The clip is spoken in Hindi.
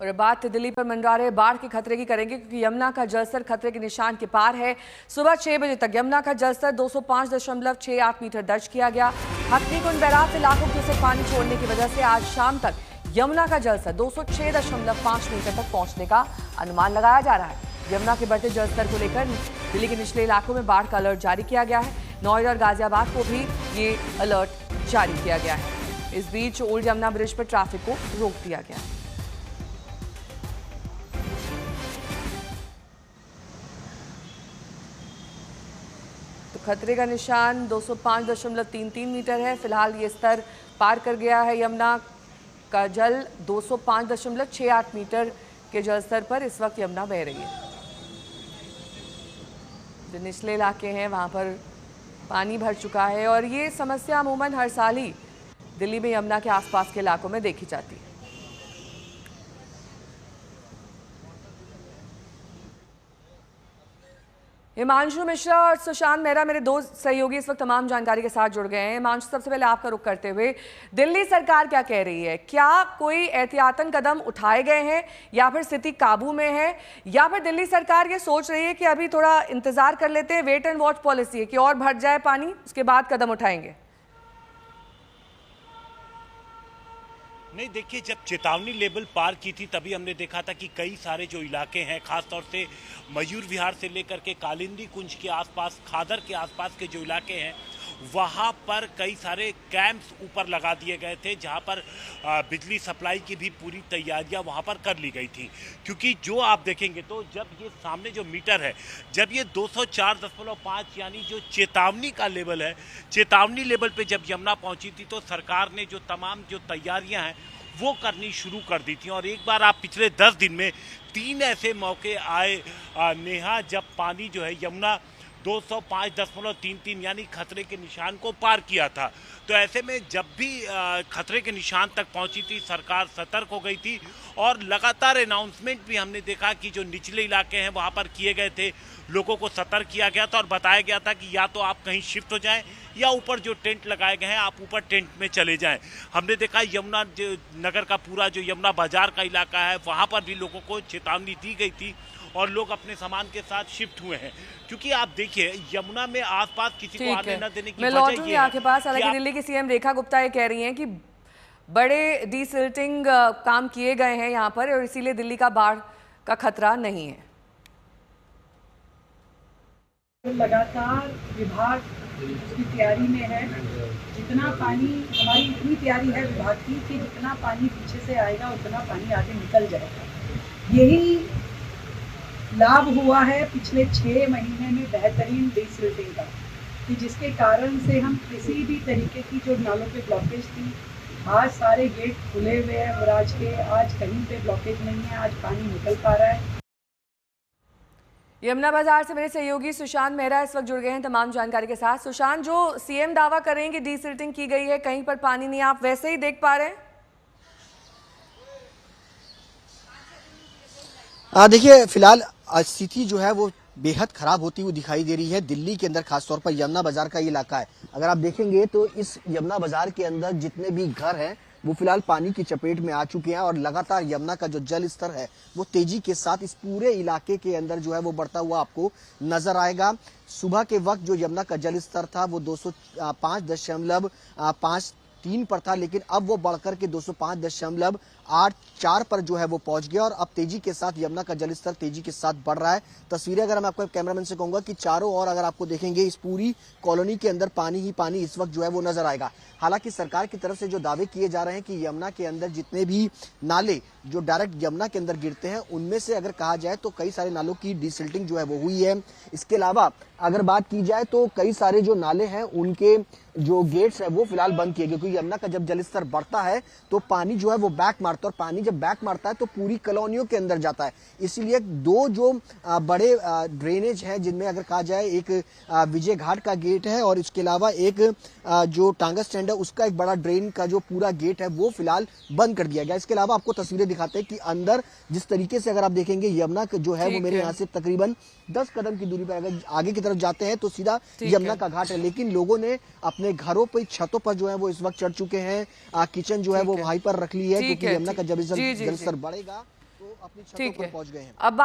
और अब बात दिल्ली पर मंडरा रहे बाढ़ के खतरे की करेंगे, क्योंकि यमुना का जलस्तर खतरे के निशान के पार है। सुबह 6 बजे तक यमुना का जलस्तर 205.68 मीटर दर्ज किया गया। हथनीकुंड बैराज से लाखों क्यूसेक पानी छोड़ने की वजह से आज शाम तक यमुना का जलस्तर 206.5 मीटर तक पहुंचने का अनुमान लगाया जा रहा है। यमुना के बढ़ते जलस्तर को लेकर दिल्ली के निचले इलाकों में बाढ़ का अलर्ट जारी किया गया है। नोएडा और गाजियाबाद को भी ये अलर्ट जारी किया गया है। इस बीच ओल्ड यमुना ब्रिज पर ट्रैफिक को रोक दिया गया है। तो खतरे का निशान 205.33 मीटर है। फिलहाल ये स्तर पार कर गया है। यमुना का जल 205.68 मीटर के जलस्तर पर इस वक्त यमुना बह रही है। जो निचले इलाके हैं वहां पर पानी भर चुका है और ये समस्या अमूमन हर साल ही दिल्ली में यमुना के आसपास के इलाकों में देखी जाती है। हिमांशु मिश्रा और सुशांत मेहरा मेरे दो सहयोगी इस वक्त तमाम जानकारी के साथ जुड़ गए हैं। हिमांशु, सबसे पहले आपका रुख करते हुए, दिल्ली सरकार क्या कह रही है? क्या कोई एहतियातन कदम उठाए गए हैं या फिर स्थिति काबू में है, या फिर दिल्ली सरकार ये सोच रही है कि अभी थोड़ा इंतजार कर लेते हैं, वेट एंड वॉच पॉलिसी है कि और भर जाए पानी उसके बाद कदम उठाएंगे? नहीं, देखिए, जब चेतावनी लेवल पार की थी तभी हमने देखा था कि कई सारे जो इलाके हैं, खासतौर से मयूर विहार से लेकर के कालिंदी कुंज के आसपास, खादर के आसपास के जो इलाके हैं, वहाँ पर कई सारे कैंप्स ऊपर लगा दिए गए थे, जहाँ पर बिजली सप्लाई की भी पूरी तैयारियां वहाँ पर कर ली गई थी। क्योंकि जो आप देखेंगे तो जब ये सामने जो मीटर है, जब ये 204.5 यानी जो चेतावनी का लेवल है, चेतावनी लेवल पे जब यमुना पहुँची थी तो सरकार ने जो तमाम जो तैयारियाँ हैं वो करनी शुरू कर दी थी। और एक बार आप पिछले 10 दिन में 3 ऐसे मौके आए नेहा, जब पानी जो है यमुना 205.33 यानी खतरे के निशान को पार किया था। तो ऐसे में जब भी खतरे के निशान तक पहुंची थी, सरकार सतर्क हो गई थी और लगातार अनाउंसमेंट भी हमने देखा कि जो निचले इलाके हैं वहां पर किए गए थे, लोगों को सतर्क किया गया था और बताया गया था कि या तो आप कहीं शिफ्ट हो जाएं या ऊपर जो टेंट लगाए गए हैं आप ऊपर टेंट में चले जाएं। हमने देखा यमुना नगर का पूरा जो यमुना बाजार का इलाका है वहां पर भी लोगों को चेतावनी दी गई थी और लोग अपने सामान के साथ शिफ्ट हुए हैं। क्योंकि आप देखिए यमुना में आसपास किसी को आने न देने की वजह ये आपके पास, हालांकि दिल्ली की सीएम रेखा गुप्ता ये कह रही हैं कि बड़े डीसिल्टिंग काम किए गए हैं यहाँ पर और इसीलिए दिल्ली का बाढ़ का खतरा नहीं है। लगातार विभाग उसकी तैयारी में है। जितना पानी, हमारी इतनी तैयारी है विभाग की कि जितना पानी पीछे से आएगा उतना पानी आगे निकल जाएगा। यही लाभ हुआ है पिछले 6 महीने में बेहतरीन डीसिल्टिंग का, कि जिसके कारण से हम किसी भी तरीके की जो नालों पे ब्लॉकेज थी, आज सारे गेट खुले हुए हैं बराज के, आज कहीं पे ब्लॉकेज नहीं है, आज पानी निकल पा रहा है। यमुना बाजार से मेरे सहयोगी सुशांत मेहरा इस वक्त जुड़ गए हैं तमाम जानकारी के साथ। सुशांत, जो सीएम दावा करें कि डीसिल्टिंग की गई है, कहीं पर पानी नहीं, आप वैसे ही देख पा रहे हैं? देखिए, फिलहाल स्थिति जो है वो बेहद खराब होती हुई दिखाई दे रही है। दिल्ली के अंदर खासतौर पर यमुना बाजार का ये इलाका है, अगर आप देखेंगे तो इस यमुना बाजार के अंदर जितने भी घर हैं वो फिलहाल पानी की चपेट में आ चुके हैं और लगातार यमुना का जो जल स्तर है वो तेजी के साथ इस पूरे इलाके के अंदर जो है वो बढ़ता हुआ आपको नजर आएगा। सुबह के वक्त जो यमुना का जल स्तर था वो 205.53 पर था, लेकिन अब वो बढ़कर के 205.84 पर जो है वो पहुंच गया और अब तेजी के साथ यमुना का जलस्तर तेजी के साथ बढ़ रहा है। तस्वीरें अगर मैं आपको कैमरामैन से कहूंगा कि चारों ओर अगर आपको देखेंगे इस पूरी कॉलोनी के अंदर पानी ही पानी इस वक्त जो है वो नजर आएगा। हालांकि सरकार की तरफ से जो दावे किए जा रहे हैं कि यमुना के अंदर जितने भी नाले जो डायरेक्ट यमुना के अंदर गिरते हैं उनमें से अगर कहा जाए तो कई सारे नालों की डीसिल्टिंग जो है वो हुई है। इसके अलावा अगर बात की जाए तो कई सारे जो नाले हैं उनके जो गेट्स है वो फिलहाल बंद किए गए, क्योंकि यमुना का जब जलस्तर बढ़ता है तो पानी जो है वो बैक मारता है और पानी जब बैक मारता है तो पूरी कॉलोनियों के अंदर जाता है। इसीलिए 2 जो बड़े ड्रेनेज हैं जिनमें अगर कहा जाए एक विजय घाट का गेट है और इसके अलावा एक जो टांगा स्टैंड है उसका एक बड़ा ड्रेन का जो पूरा गेट है वो फिलहाल बंद कर दिया गया। इसके अलावा आपको तस्वीरें दिखाते हैं कि अंदर जिस तरीके से अगर आप देखेंगे यमुना जो है वो मेरे यहाँ से तकरीबन 10 कदम की दूरी पर अगर आगे की तरफ जाते हैं तो सीधा यमुना का घाट है, लेकिन लोगों ने अपने घरों पर छतों पर जो है वो इस वक्त चढ़ चुके हैं। किचन जो है वो वहीं पर रख ली है क्योंकि यमुना का जब जलस्तर बढ़ेगा तो अपनी छतों ठीक पर है। पहुंच गए हैं। अब